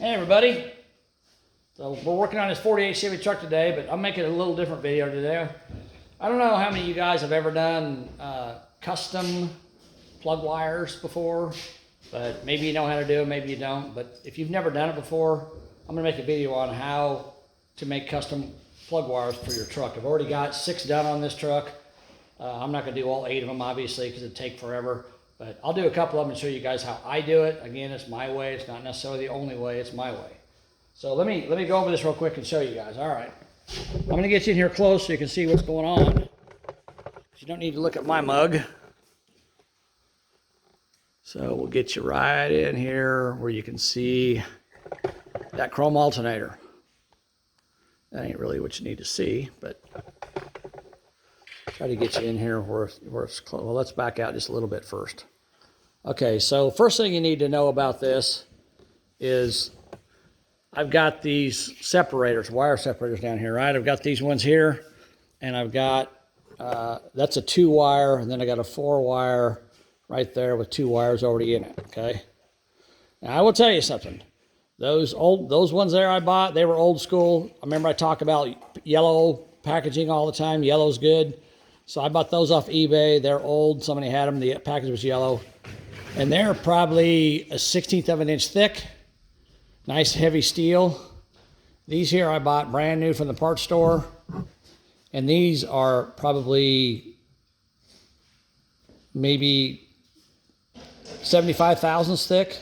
Hey everybody, so we're working on this 48 Chevy truck today, but I'm making a little different video today. I don't know how many of you guys have ever done custom plug wires before, but maybe you know how to do it, maybe you don't. But if you've never done it before, I'm gonna make a video on how to make custom plug wires for your truck. I've already got 6 done on this truck. I'm not gonna do all 8 of them obviously because it'd take forever. But I'll do a couple of them and show you guys how I do it. Again, it's my way. It's not necessarily the only way. It's my way. So let me go over this real quick and show you guys. All right. I'm going to get you in here close so you can see what's going on. You don't need to look at my mug. So we'll get you right in here where you can see that chrome alternator. That ain't really what you need to see, but try to get you in here where it's close. Well, let's back out just a little bit first. Okay, so first thing you need to know about this is I've got these separators, wire separators down here, right? I've got these ones here, and I've got, that's a 2-wire, and then I got a 4-wire right there with 2 wires already in it, okay? Now, I will tell you something. Those ones there I bought, they were old school. I remember I talk about yellow packaging all the time. Yellow's good. So I bought those off eBay. They're old. Somebody had them. The package was yellow. And they're probably a 1/16 of an inch thick. Nice heavy steel. These here I bought brand new from the parts store. And these are probably maybe 75 thousandths thick.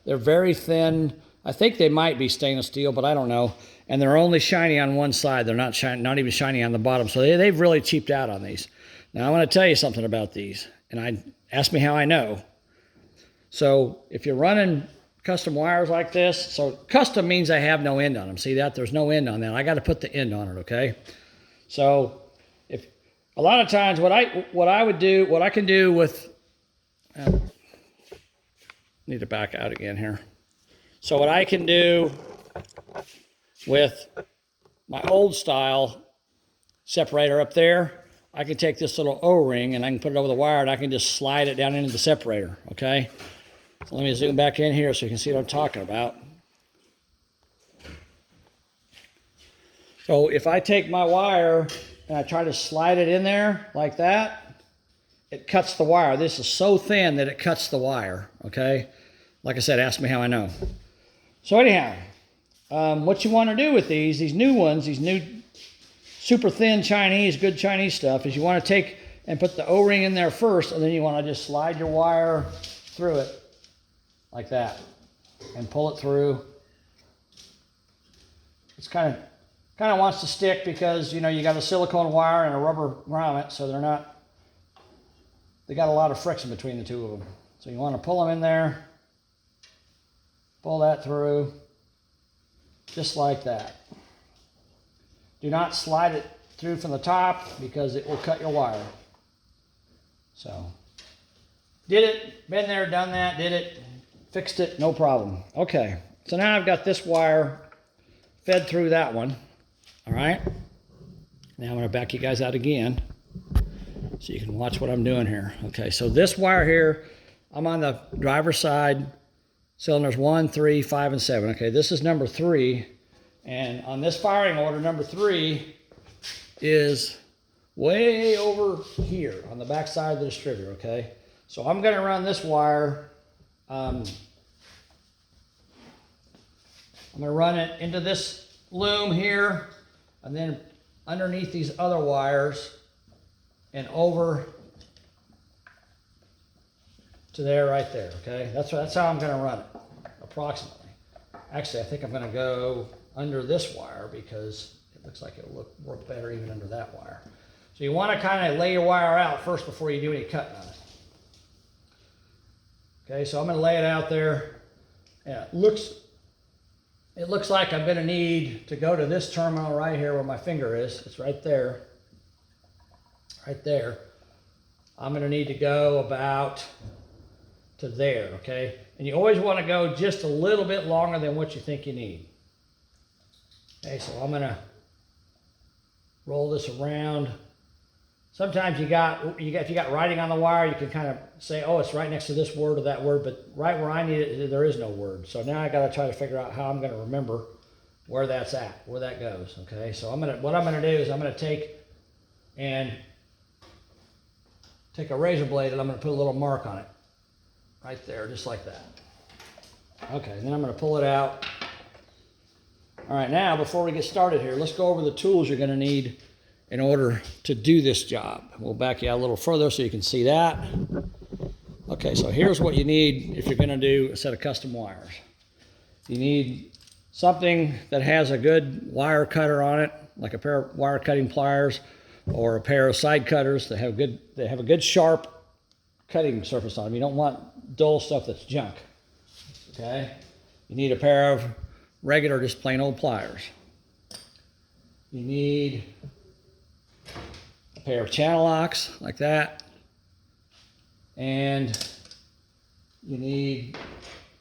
They're very thin. I think they might be stainless steel, but I don't know. And they're only shiny on one side. They're not even shiny on the bottom. So they've really cheaped out on these. Now I want to tell you something about these. And ask me how I know. So if you're running custom wires like this, so custom means I have no end on them. See that? There's no end on that. I got to put the end on it, okay? So if a lot of times what I can do with, need to back out again here. So what I can do with my old style separator up there, I can take this little O-ring and I can put it over the wire and I can just slide it down into the separator, okay? So let me zoom back in here so you can see what I'm talking about. So if I take my wire and I try to slide it in there like that, it cuts the wire. This is so thin that it cuts the wire, okay? Like I said, ask me how I know. So anyhow, what you want to do with these new ones, these new super thin Chinese, good Chinese stuff, is you want to take and put the O-ring in there first, and then you want to just slide your wire through it like that and pull it through. It's kind of wants to stick because, you know, you got a silicone wire and a rubber grommet, so they got a lot of friction between the two of them. So you want to pull them in there, pull that through, just like that. Do not slide it through from the top because it will cut your wire. So, did it, been there, done that, did it, fixed it, no problem. Okay, so now I've got this wire fed through that one, all right? Now I'm gonna back you guys out again so you can watch what I'm doing here. Okay, so this wire here, I'm on the driver's side, cylinders 1, 3, 5, and 7. Okay, this is number 3. And on this firing order, number 3 is way over here on the back side of the distributor, okay? So I'm gonna run this wire, I'm gonna run it into this loom here, and then underneath these other wires, and over to there, right there, okay? That's how I'm gonna run it, approximately. Actually, I think I'm gonna go under this wire because it looks like it'll work better even under that wire. So you wanna kinda lay your wire out first before you do any cutting on it. Okay, so I'm gonna lay it out there. Yeah, it looks like I'm gonna need to go to this terminal right here where my finger is. It's right there, right there. I'm gonna need to go about to there, okay? And you always want to go just a little bit longer than what you think you need. Okay, so I'm gonna roll this around sometimes if you got writing on the wire, you can kind of say, oh, it's right next to this word or that word, but right where I need it, there is no word. So now I got to try to figure out how I'm going to remember where that's at, where that goes. Okay, so what I'm going to do is I'm going to take a razor blade and I'm going to put a little mark on it, right there, just like that. Okay, and then I'm going to pull it out. All right, now before we get started here, let's go over the tools you're going to need in order to do this job. We'll back you out a little further so you can see that. Okay, so here's what you need if you're going to do a set of custom wires. You need something that has a good wire cutter on it, like a pair of wire cutting pliers or a pair of side cutters that have a good sharp cutting surface on them. You don't want dull stuff that's junk. Okay? You need a pair of regular, just plain old pliers. You need a pair of channel locks like that. And you need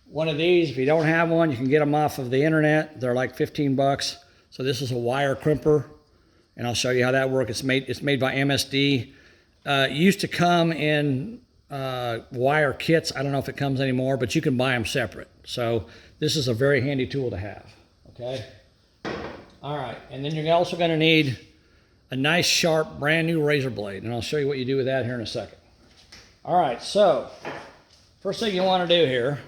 one of these. If you don't have one, you can get them off of the internet. They're like 15 bucks. So this is a wire crimper, and I'll show you how that works. It's made by MSD. It used to come in wire kits. I don't know if it comes anymore, but you can buy them separate. So this is a very handy tool to have. Okay. All right, and then you're also going to need a nice sharp brand new razor blade, and I'll show you what you do with that here in a second. All right, so first thing you want to do here,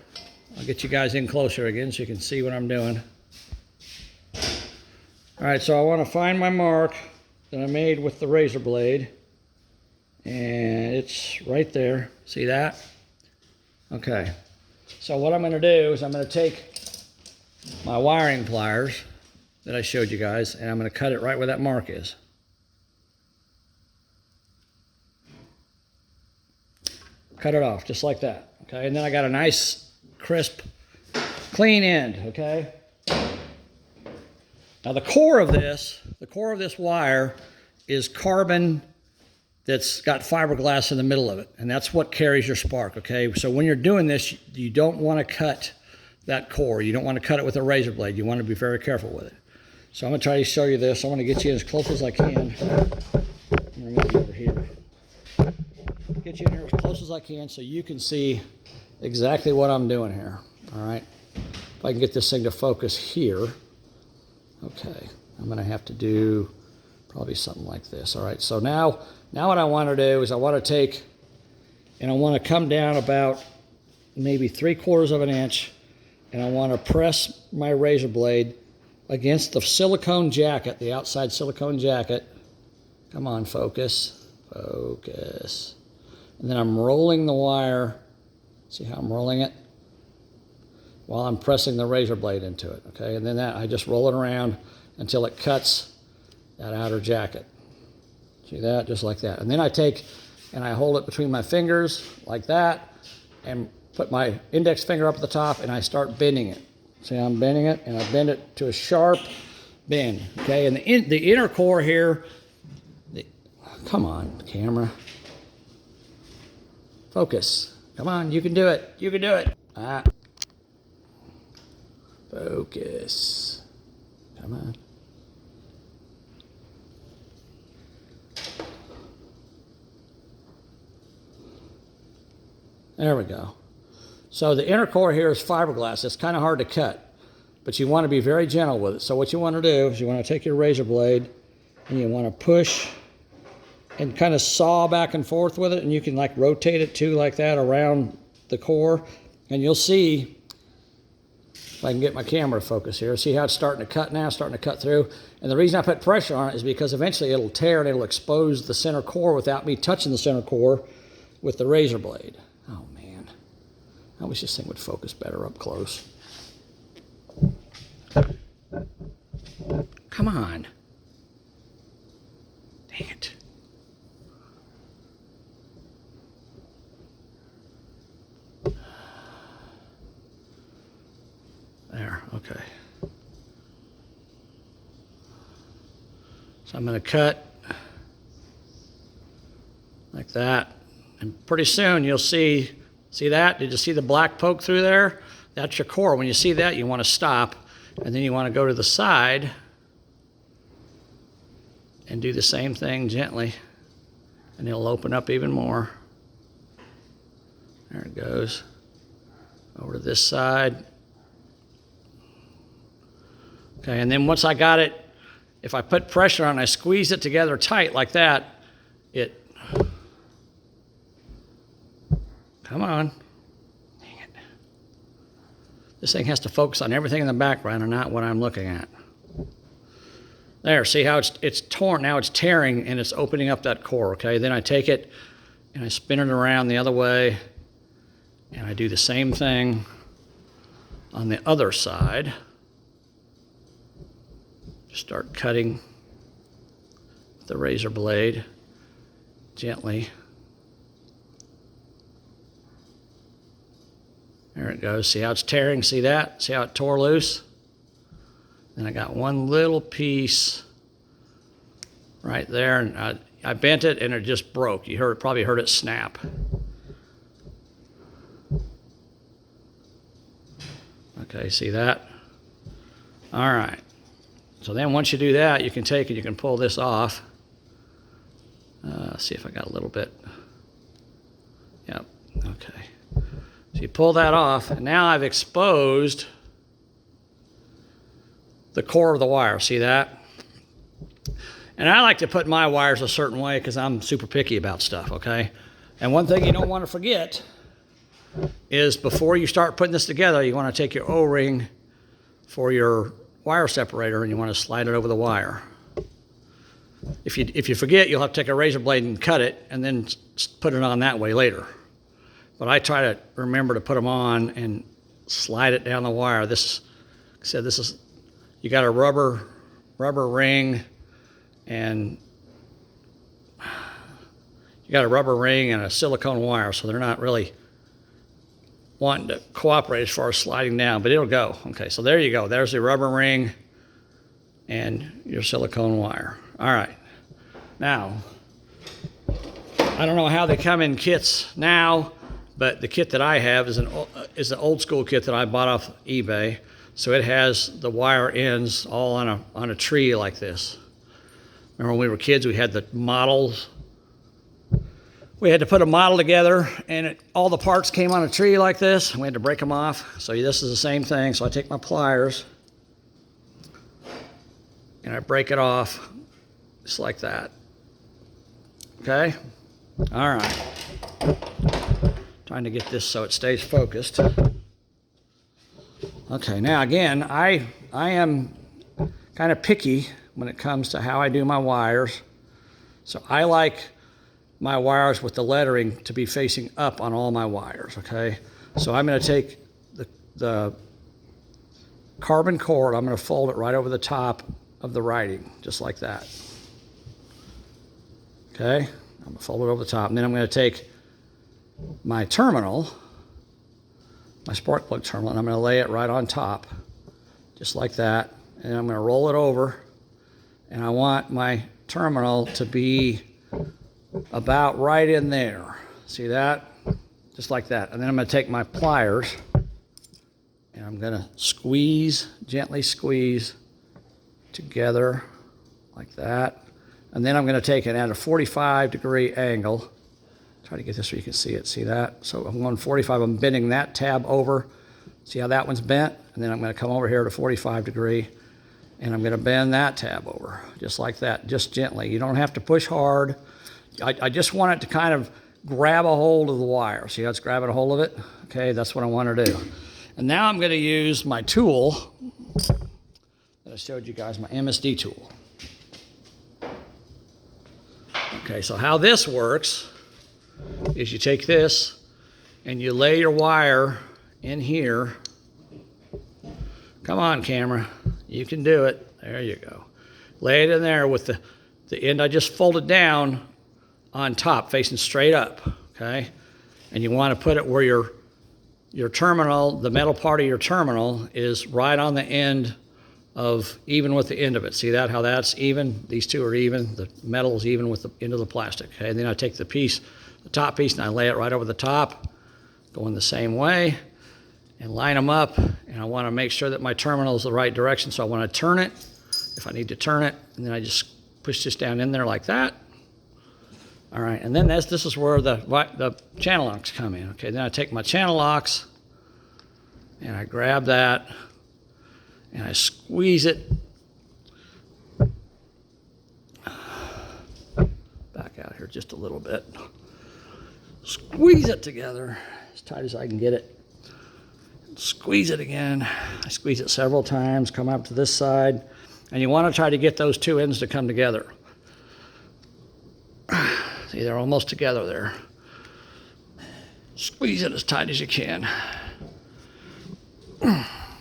I'll get you guys in closer again so you can see what I'm doing. All right, so I want to find my mark that I made with the razor blade, and it's right there. See that? Okay, so what I'm going to do is I'm going to take my wiring pliers that I showed you guys, and I'm going to cut it right where that mark is. Cut it off just like that. Okay, and then I got a nice crisp clean end. Okay, now the core of this wire is carbon that's got fiberglass in the middle of it, and that's what carries your spark. Okay, so when you're doing this, you don't want to cut that core. You don't want to cut it with a razor blade. You want to be very careful with it. So I'm going to try to show you this. I want to get you as close as I can. I'm going to move over here. Get you in here as close as I can so you can see exactly what I'm doing here. All right. If I can get this thing to focus here. Okay. I'm going to have to do probably something like this. All right. So now what I want to do is I want to take and I want to come down about maybe 3/4 of an inch, and I want to press my razor blade against the silicone jacket, the outside silicone jacket. Come on, focus. Focus. And then I'm rolling the wire. See how I'm rolling it? While I'm pressing the razor blade into it, okay? And then I just roll it around until it cuts that outer jacket. See that? Just like that. And then I take and I hold it between my fingers like that and put my index finger up at the top and I start bending it. See how I'm bending it? And I bend it to a sharp bend, okay? And the inner core here, come on, camera. Focus. Come on, you can do it. You can do it. Focus. Come on. There we go. So the inner core here is fiberglass. It's kind of hard to cut, but you want to be very gentle with it. So what you want to do is you want to take your razor blade and you want to push and kind of saw back and forth with it, and you can like rotate it too like that around the core, and you'll see, if I can get my camera to focus here, see how it's starting to cut now, starting to cut through. And the reason I put pressure on it is because eventually it'll tear and it'll expose the center core without me touching the center core with the razor blade. Oh man, I wish this thing would focus better up close. Come on. Dang it. There, okay. So I'm going to cut like that, and pretty soon you'll see that? Did you see the black poke through there? That's your core. When you see that, you want to stop, and then you want to go to the side and do the same thing gently and it'll open up even more. There it goes. Over to this side. Okay, and then once I got it, if I put pressure on it, I squeeze it together tight like that, come on. Dang it. This thing has to focus on everything in the background and not what I'm looking at. There, see how it's torn? Now it's tearing and it's opening up that core, okay? Then I take it and I spin it around the other way and I do the same thing on the other side. Just start cutting with the razor blade gently. There it goes. See how it's tearing? See that? See how it tore loose? Then I got one little piece right there, and I bent it, and it just broke. You probably heard it snap. Okay, see that? All right. So then once you do that, you can take it, you can pull this off. See if I got a little bit. Yep, okay. So you pull that off, and now I've exposed the core of the wire. See that? And I like to put my wires a certain way because I'm super picky about stuff, okay? And one thing you don't want to forget is before you start putting this together, you want to take your O-ring for your wire separator and you want to slide it over the wire. If you forget, you'll have to take a razor blade and cut it and then put it on that way later. But I try to remember to put them on and slide it down the wire. This is, you got a rubber ring and you got a rubber ring and a silicone wire, so they're not really wanting to cooperate as far as sliding down, but it'll go. Okay, so there you go. There's the rubber ring and your silicone wire. All right. Now, I don't know how they come in kits now, but the kit that I have is an old school kit that I bought off eBay. So it has the wire ends all on a tree like this. Remember when we were kids, we had the models. We had to put a model together, and all the parts came on a tree like this, and we had to break them off. So this is the same thing. So I take my pliers, and I break it off just like that. Okay? All right. Trying to get this so it stays focused. Okay, now again, I am kind of picky when it comes to how I do my wires. So I like my wires with the lettering to be facing up on all my wires, okay? So I'm going to take the carbon cord, I'm going to fold it right over the top of the writing, just like that. Okay? I'm going to fold it over the top, and then I'm going to take my terminal, my spark plug terminal, and I'm going to lay it right on top, just like that, and I'm going to roll it over, and I want my terminal to be about right in there. See that? Just like that. And then I'm going to take my pliers and I'm going to squeeze, gently squeeze together like that. And then I'm going to take it at a 45-degree angle. Try to get this so you can see it. See that? So I'm going 45. I'm bending that tab over. See how that one's bent? And then I'm going to come over here to 45 degree and I'm going to bend that tab over just like that, just gently. You don't have to push hard. I just want it to kind of grab a hold of the wire. See how it's grabbing a hold of it? Okay, that's what I want to do. And now I'm going to use my tool that I showed you guys, my MSD tool. Okay, so how this works is you take this and you lay your wire in here. Come on, camera. You can do it. There you go. Lay it in there with the end I just folded down on top, facing straight up, okay? And you want to put it where your terminal, the metal part of your terminal, is right on the end of, even with the end of it. See that, how that's even? These two are even. The metal is even with the end of the plastic, okay? And then I take the top piece, and I lay it right over the top, going the same way, and line them up. And I want to make sure that my terminal is the right direction, so I want to turn it, if I need to turn it, and then I just push this down in there like that. All right, and then this is where the channel locks come in. Okay, then I take my channel locks and I grab that and I squeeze it back out here just a little bit. Squeeze it together as tight as I can get it. Squeeze it again. I squeeze it several times, come up to this side, and you want to try to get those two ends to come together. See, they're almost together there. Squeeze it as tight as you can.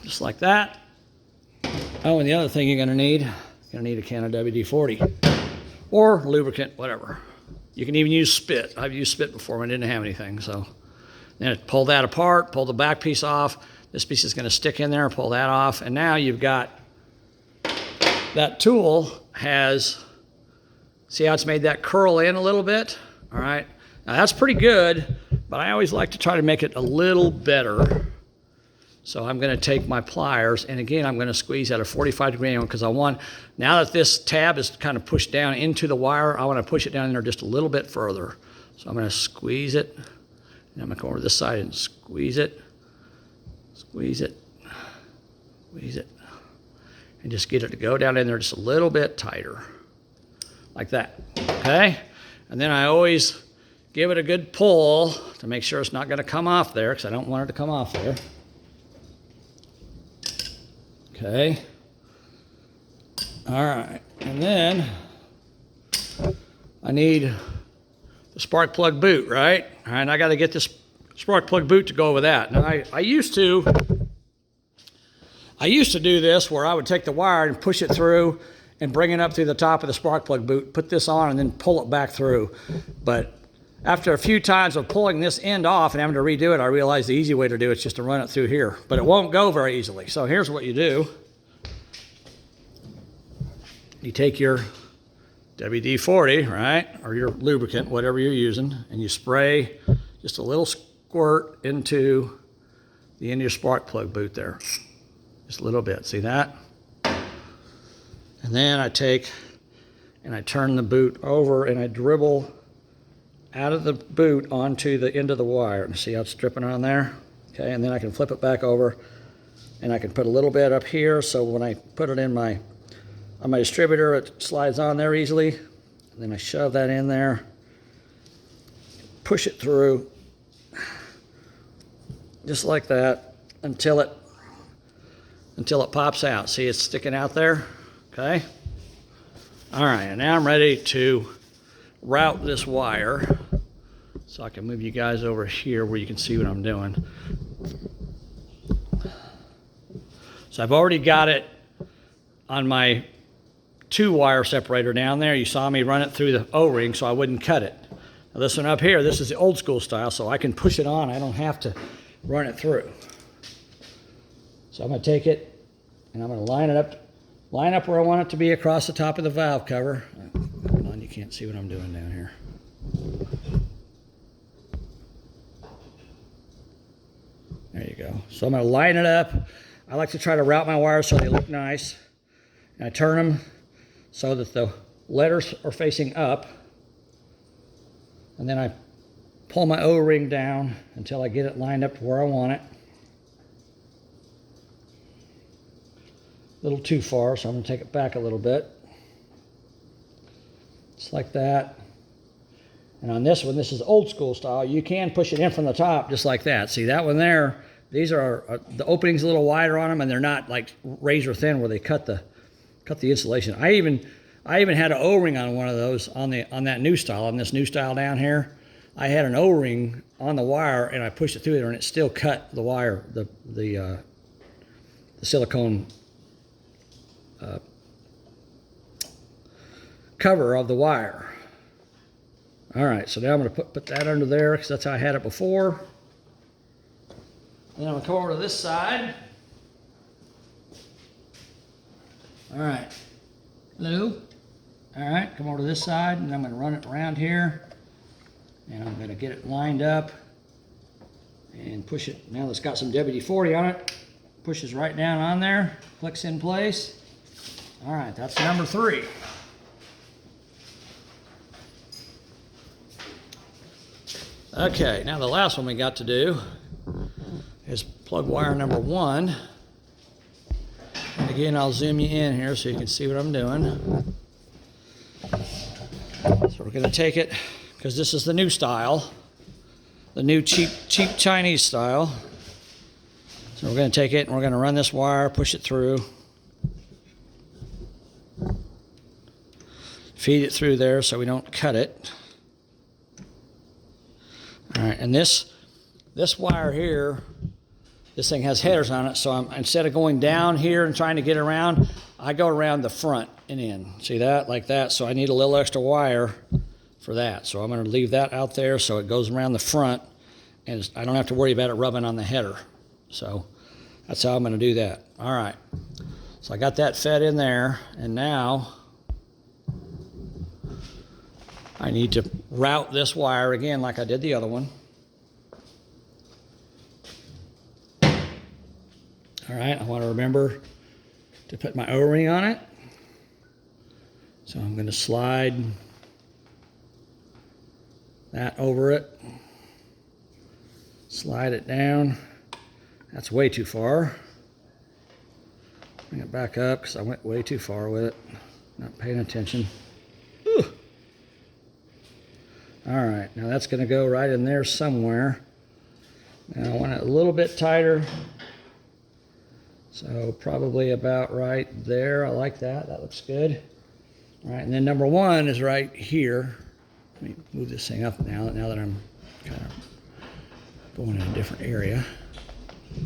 Just like that. Oh, and the other thing you're going to need a can of WD-40 or lubricant, whatever. You can even use spit. I've used spit before when I didn't have anything. So then pull that apart, pull the back piece off. This piece is going to stick in there, pull that off. And now you've got, that tool has, see how it's made that curl in a little bit? All right. Now that's pretty good, but I always like to try to make it a little better. So I'm going to take my pliers, and again, I'm going to squeeze at a 45-degree angle because I want, now that this tab is kind of pushed down into the wire, I want to push it down in there just a little bit further. So I'm going to squeeze it, and I'm going to come over to this side and squeeze it, squeeze it, squeeze it, and just get it to go down in there just a little bit tighter, like that, okay? And then I always give it a good pull to make sure it's not going to come off there because I don't want it to come off there. Okay. All right. And then I need the spark plug boot, right? All right. I got to get this spark plug boot to go with that. Now I used to do this where I would take the wire and push it through and bring it up through the top of the spark plug boot, put this on, and then pull it back through. But after a few times of pulling this end off and having to redo it, I realized the easy way to do it is just to run it through here. But it won't go very easily. So here's what you do. You take your WD-40, right, or your lubricant, whatever you're using, and you spray just a little squirt into the end of your spark plug boot there. Just a little bit. See that? And then I take and I turn the boot over and I dribble out of the boot onto the end of the wire. And see how it's dripping on there? Okay, and then I can flip it back over and I can put a little bit up here so when I put it in on my distributor, it slides on there easily. And then I shove that in there, push it through just like that until it pops out. See, it's sticking out there, okay? All right, and now I'm ready to route this wire so I can move you guys over here where you can see what I'm doing. So I've already got it on my 2-wire separator down there. You saw me run it through the O-ring so I wouldn't cut it. Now this one up here, this is the old school style, so I can push it on. I don't have to run it through. So I'm going to take it and I'm going to line up where I want it to be across the top of the valve cover. Hold on, you can't see what I'm doing down here. There you go. So I'm going to line it up. I like to try to route my wires so they look nice. And I turn them so that the letters are facing up. And then I pull my O-ring down until I get it lined up to where I want it. A little too far, so I'm going to take it back a little bit. Just like that. And on this one, this is old school style. You can push it in from the top just like that. See that one there? These are the opening's a little wider on them, and they're not like razor thin where they cut the insulation. I even had an O-ring on one of those on that new style, on this new style down here. I had an O-ring on the wire, and I pushed it through there, and it still cut the wire, the silicone cover of the wire. All right, so now I'm going to put that under there because that's how I had it before. And then I'm going to come over to this side. All right. Hello. All right, come over to this side, and I'm going to run it around here. And I'm going to get it lined up and push it. Now it's got some WD-40 on it. Pushes right down on there, clicks in place. All right, that's number 3. Okay, now the last one we got to do is plug wire number 1. And again, I'll zoom you in here so you can see what I'm doing. So we're going to take it, because this is the new style, the new cheap Chinese style. So we're going to take it and we're going to run this wire, push it through, feed it through there so we don't cut it. All right, and this wire here, this thing has headers on it, so instead of going down here and trying to get around, I go around the front and in. See that? Like that. So I need a little extra wire for that. So I'm going to leave that out there so it goes around the front, and I don't have to worry about it rubbing on the header. So that's how I'm going to do that. All right. So I got that fed in there, and now I need to route this wire again like I did the other one. All right, I want to remember to put my O-ring on it. So I'm going to slide that over it. Slide it down. That's way too far. Bring it back up because I went way too far with it. Not paying attention. Ooh. All right, now that's going to go right in there somewhere. Now I want it a little bit tighter. So probably about right there. I like that. That looks good. All right, and then number 1 is right here. Let me move this thing up now that I'm kind of going in a different area. All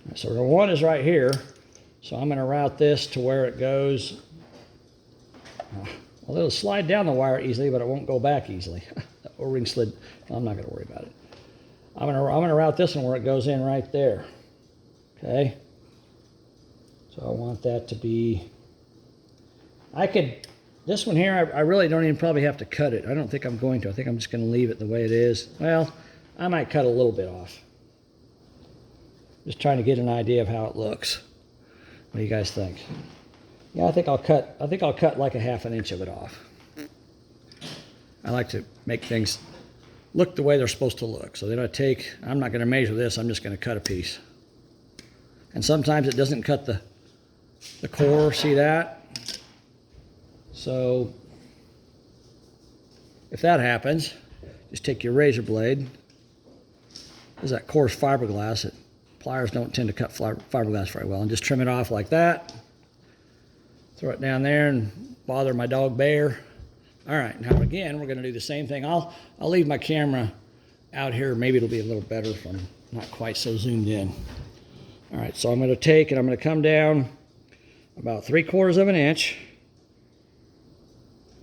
right, so number 1 is right here. So I'm going to route this to where it goes. Well, it'll slide down the wire easily, but it won't go back easily. The O-ring slid. Well, I'm not going to worry about it. I'm going to route this one where it goes in right there. Okay, so I want that to be, this one here, I really don't even probably have to cut it. I don't think I'm going to. I think I'm just going to leave it the way it is. Well, I might cut a little bit off. Just trying to get an idea of how it looks. What do you guys think? Yeah, I think I'll cut like a ½ inch of it off. I like to make things look the way they're supposed to look. So then I'm not going to measure this, I'm just going to cut a piece. And sometimes it doesn't cut the core, see that? So if that happens, just take your razor blade. Because that core's fiberglass, pliers don't tend to cut fiberglass very well. And just trim it off like that. Throw it down there and bother my dog Bear. All right, now again, we're going to do the same thing. I'll leave my camera out here. Maybe it'll be a little better if I'm not quite so zoomed in. All right, so I'm going to take and I'm going to come down about 3/4 of an inch.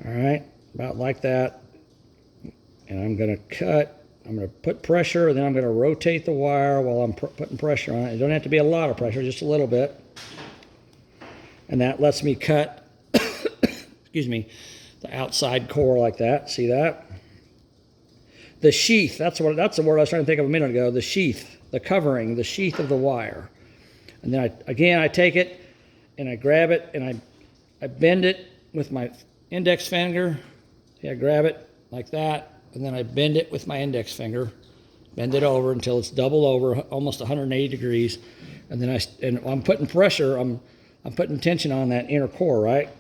All right, about like that. And I'm going to cut. I'm going to put pressure, and then I'm going to rotate the wire while I'm putting pressure on it. It don't have to be a lot of pressure, just a little bit. And that lets me cut, excuse me, the outside core like that. See that? The sheath, that's the word I was trying to think of a minute ago. The sheath, the covering, the sheath of the wire. And then I take it and I grab it and I bend it with my index finger. See, I grab it like that, and then I bend it with my index finger, bend it over until it's doubled over, almost 180 degrees. And then I'm putting pressure, I'm putting tension on that inner core, right?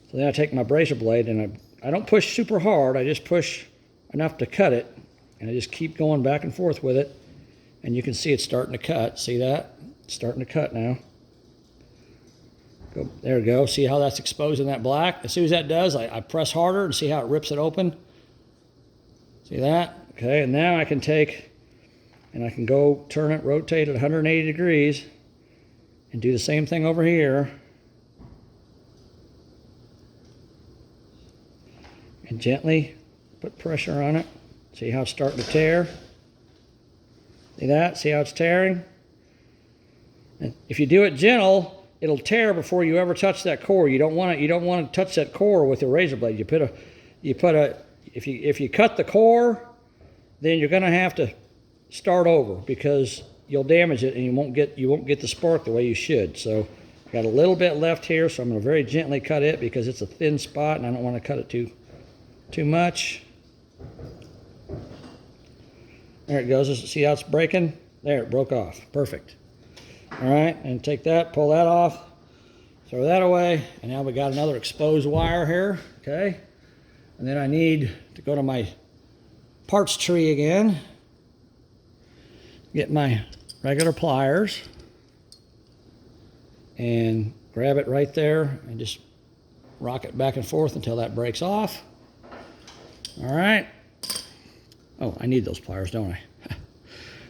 So then I take my razor blade and I don't push super hard, I just push enough to cut it, and I just keep going back and forth with it. And you can see it's starting to cut. See that? It's starting to cut now. There we go. See how that's exposing that black? As soon as that does, I press harder and see how it rips it open. See that? Okay, and now I can take and I can go turn it, rotate it 180 degrees and do the same thing over here. And gently put pressure on it. See how it's starting to tear? See that? See how it's tearing? And if you do it gentle, it'll tear before you ever touch that core. You don't want to touch that core with a razor blade. If you cut the core, then you're going to have to start over because you'll damage it and you won't get the spark the way you should. So I got a little bit left here, so I'm going to very gently cut it because it's a thin spot and I don't want to cut it too much. There it goes. See how it's breaking? There, it broke off. Perfect. All right, and take that, pull that off, throw that away, and now we got another exposed wire here, okay? And then I need to go to my parts tree again, get my regular pliers, and grab it right there and just rock it back and forth until that breaks off. All right. Oh, I need those pliers, don't I?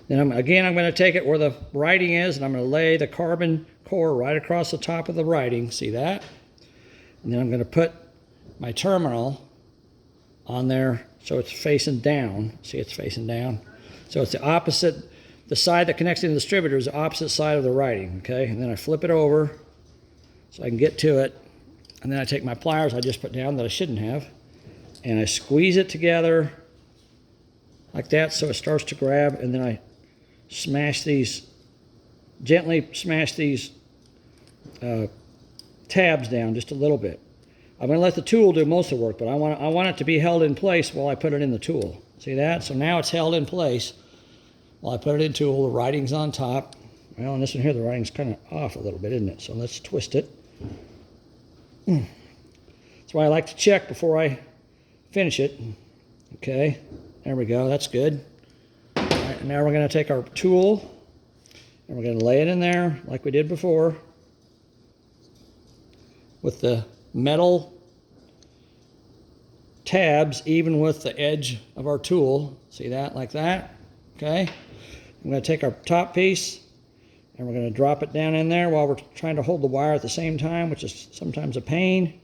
Then I'm going to take it where the writing is, and I'm going to lay the carbon core right across the top of the writing. See that? And then I'm going to put my terminal on there so it's facing down. See, it's facing down. So it's the opposite, the side that connects to the distributor is the opposite side of the writing, okay? And then I flip it over so I can get to it. And then I take my pliers I just put down that I shouldn't have, and I squeeze it together like that so it starts to grab, and then I gently smash these tabs down just a little bit. I'm going to let the tool do most of the work, but I want it to be held in place while I put it in the tool. See that? So now it's held in place while I put it in tool. The writing's on top. Well, on this one here, the writing's kind of off a little bit, isn't it? So let's twist it. That's why I like to check before I finish it. Okay, there we go. That's good. All right, and now we're going to take our tool and we're going to lay it in there like we did before with the metal tabs even with the edge of our tool. See that? Like that. Okay. I'm going to take our top piece and we're going to drop it down in there while we're trying to hold the wire at the same time, which is sometimes a pain.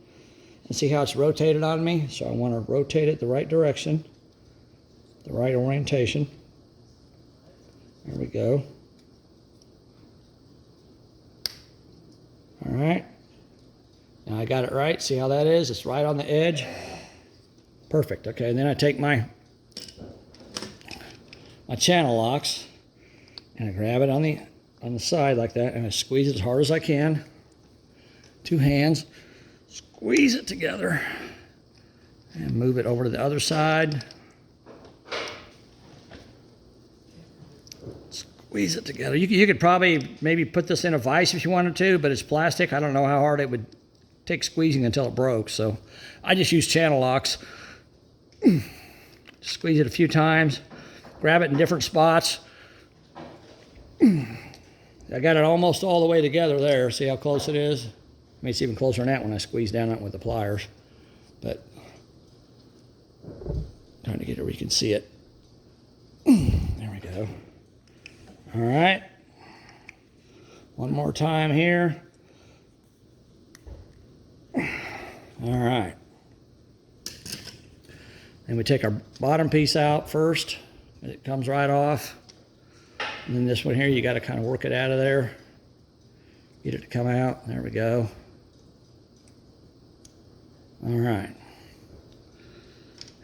And see how it's rotated on me? So I want to rotate it the right direction, the right orientation. There we go. All right. Now I got it right. See how that is? It's right on the edge. Perfect. Okay, and then I take my channel locks and I grab it on the side like that, and I squeeze it as hard as I can. 2 hands. Squeeze it together and move it over to the other side. Squeeze it together. You could probably maybe put this in a vise if you wanted to, but it's plastic. I don't know how hard it would take squeezing until it broke, so I just use channel locks. Squeeze it a few times, grab it in different spots. I got it almost all the way together there. See how close it is? I mean, it's even closer than that when I squeeze down it with the pliers. But trying to get it where you can see it. There we go. All right. One more time here. All right. And we take our bottom piece out first. It comes right off. And then this one here, you got to kind of work it out of there. Get it to come out. There we go. All right.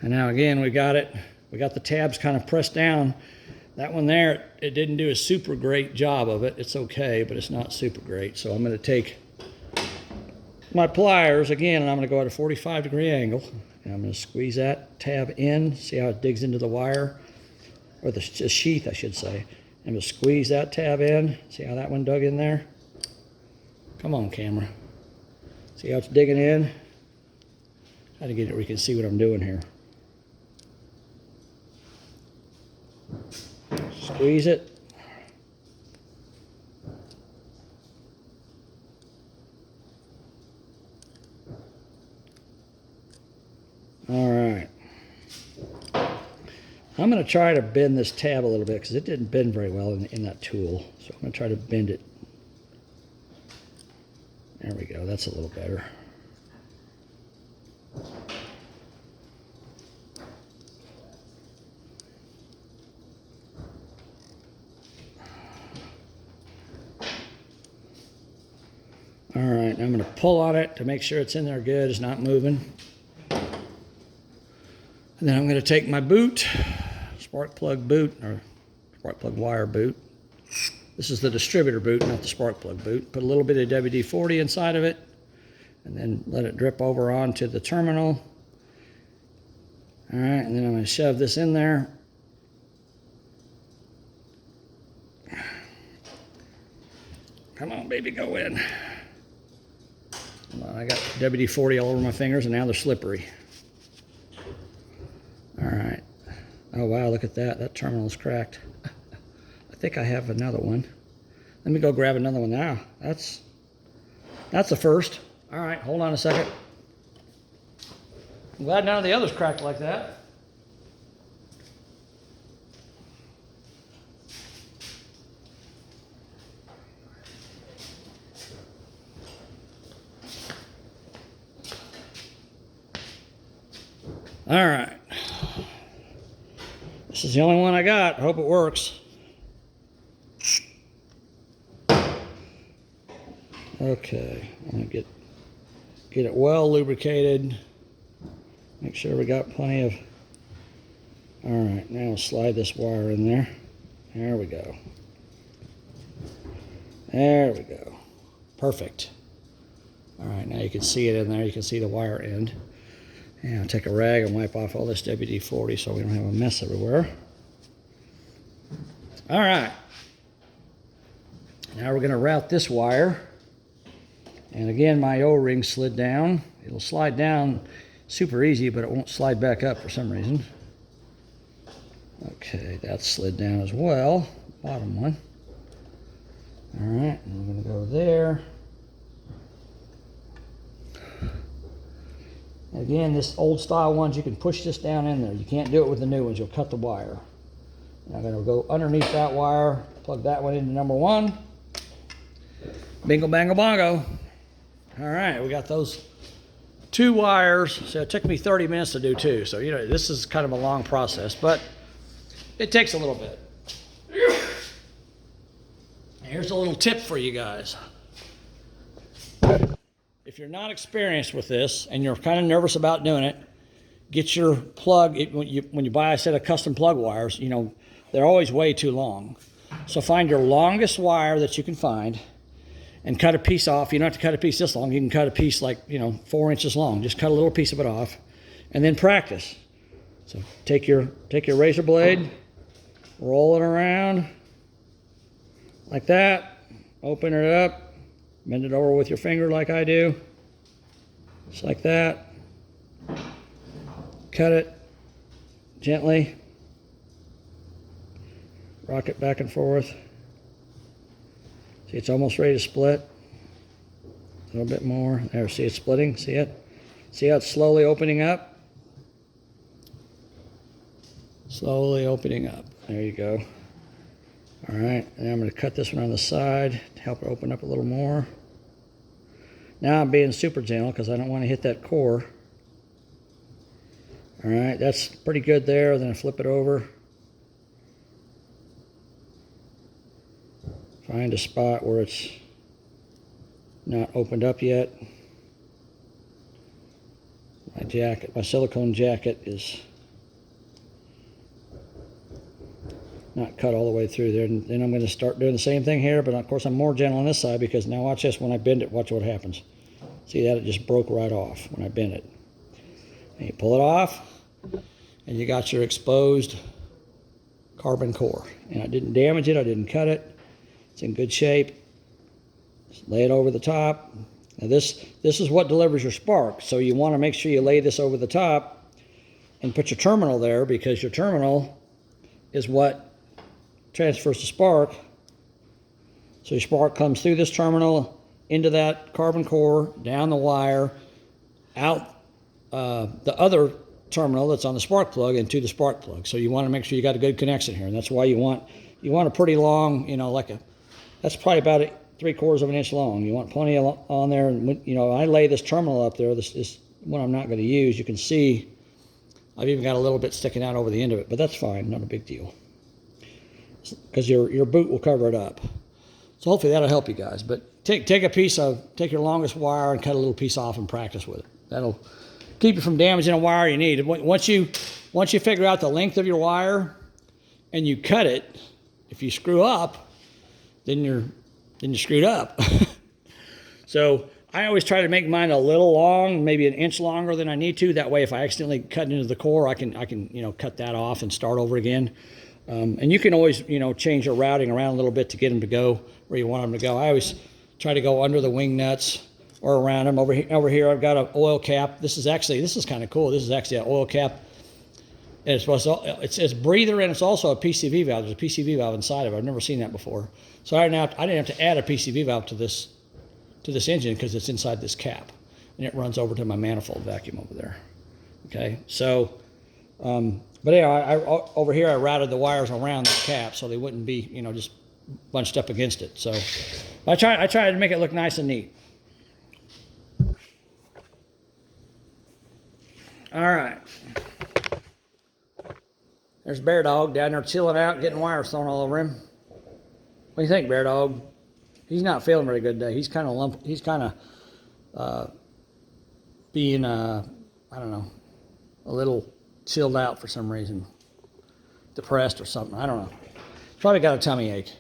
And now again, we got it. We got the tabs kind of pressed down. That one there, it didn't do a super great job of it. It's okay, but it's not super great. So I'm going to take my pliers again, and I'm going to go at a 45-degree angle. And I'm going to squeeze that tab in. See how it digs into the wire? Or the sheath, I should say. I'm going to squeeze that tab in. See how that one dug in there? Come on, camera. See how it's digging in? Try to get it where you can see what I'm doing here. Squeeze it. All right. I'm going to try to bend this tab a little bit because it didn't bend very well in that tool. So I'm going to try to bend it. There we go. That's a little better. All right, I'm going to pull on it to make sure it's in there good, it's not moving. And then I'm going to take my boot, spark plug boot, or spark plug wire boot. This is the distributor boot, not the spark plug boot. Put a little bit of WD-40 inside of it, and then let it drip over onto the terminal. All right, and then I'm going to shove this in there. Come on, baby, go in. Come on, I got WD-40 all over my fingers, and now they're slippery. All right. Oh, wow, look at that. That terminal's cracked. I think I have another one. Let me go grab another one now. That's a first. All right, hold on a second. I'm glad none of the others cracked like that. All right. This is the only one I got. I hope it works. Okay, I'm gonna get it well lubricated. Make sure we got plenty of. All right, now slide this wire in there. There we go. There we go. Perfect. All right, now you can see it in there. You can see the wire end. And I'll take a rag and wipe off all this WD-40 so we don't have a mess everywhere. All right. Now we're going to route this wire. And again, my O-ring slid down. It'll slide down super easy, but it won't slide back up for some reason. Okay, that slid down as well. Bottom one. All right, and we're going to go there. Again, this old style ones, you can push this down in there. You can't do it with the new ones. You'll cut the wire. Now I'm going to go underneath that wire, plug that one into number one. Bingo, bango, bongo. All right, we got those two wires. So it took me 30 minutes to do two. So, you know, this is kind of a long process, but it takes a little bit. Here's a little tip for you guys. If you're not experienced with this and you're kind of nervous about doing it, get your plug. When you buy a set of custom plug wires, you know, they're always way too long. So find your longest wire that you can find and cut a piece off. You don't have to cut a piece this long. You can cut a piece like, you know, 4 inches long. Just cut a little piece of it off and then practice. So take your razor blade, roll it around like that, open it up. Bend it over with your finger like I do. Just like that. Cut it gently. Rock it back and forth. See, it's almost ready to split. A little bit more. There, see it's splitting? See it? See how it's slowly opening up? Slowly opening up. There you go. All right, and I'm going to cut this one on the side to help it open up a little more. Now I'm being super gentle because I don't want to hit that core. All right, that's pretty good there. Then I flip it over. Find a spot where it's not opened up yet. My jacket, my silicone jacket is not cut all the way through there. And then I'm going to start doing the same thing here, but of course I'm more gentle on this side because now watch this. When I bend it, watch what happens. See that? It just broke right off when I bent it. And you pull it off, and you got your exposed carbon core. And I didn't damage it. I didn't cut it. It's in good shape. Just lay it over the top. Now this is what delivers your spark. So you want to make sure you lay this over the top and put your terminal there, because your terminal is what transfers the spark. So your spark comes through this terminal into that carbon core, down the wire, out the other terminal that's on the spark plug into the spark plug. So you want to make sure you got a good connection here, and that's why you want a pretty long, you know, that's probably about 3/4 of an inch long. You want plenty on there, and you know, I lay this terminal up there. This is one I'm not going to use. You can see I've even got a little bit sticking out over the end of it, but that's fine, not a big deal, because your boot will cover it up. So hopefully that'll help you guys. But take your longest wire and cut a little piece off and practice with it. That'll keep you from damaging a wire you need. Once you figure out the length of your wire and you cut it, if you screw up, then you're screwed up. So I always try to make mine a little long, maybe an inch longer than I need to. That way, if I accidentally cut into the core, I can you know, cut that off and start over again. And you can always, you know, change your routing around a little bit to get them to go where you want them to go. I always try to go under the wing nuts or around them. Over here, I've got an oil cap. This is kind of cool. This is actually an oil cap. And it's breather, and it's also a PCV valve. There's a PCV valve inside of it. I've never seen that before. So I didn't have to add a PCV valve to this engine because it's inside this cap, and it runs over to my manifold vacuum over there. Okay, so, but yeah, over here I routed the wires around the cap so they wouldn't be, you know, just bunched up against it. So I tried to make it look nice and neat. All right. There's Bear Dog down there chilling out, getting wires thrown all over him. What do you think, Bear Dog? He's not feeling very good today. He's kind of being, I don't know, a little chilled out for some reason. Depressed or something. I don't know. He's probably got a tummy ache.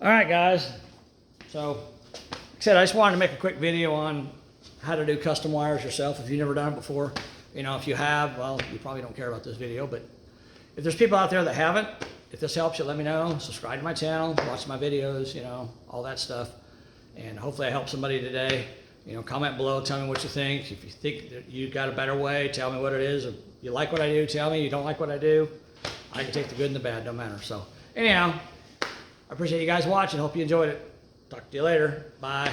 All right, guys. So, like I said, I just wanted to make a quick video on how to do custom wires yourself if you've never done it before. You know, if you have, well, you probably don't care about this video, but if there's people out there that haven't, if this helps you, let me know. Subscribe to my channel, watch my videos, you know, all that stuff. And hopefully I helped somebody today. You know, comment below, tell me what you think. If you think that you got a better way, tell me what it is. If you like what I do, tell me. You don't like what I do, I can take the good and the bad, don't matter. So anyhow, I appreciate you guys watching. Hope you enjoyed it. Talk to you later. Bye.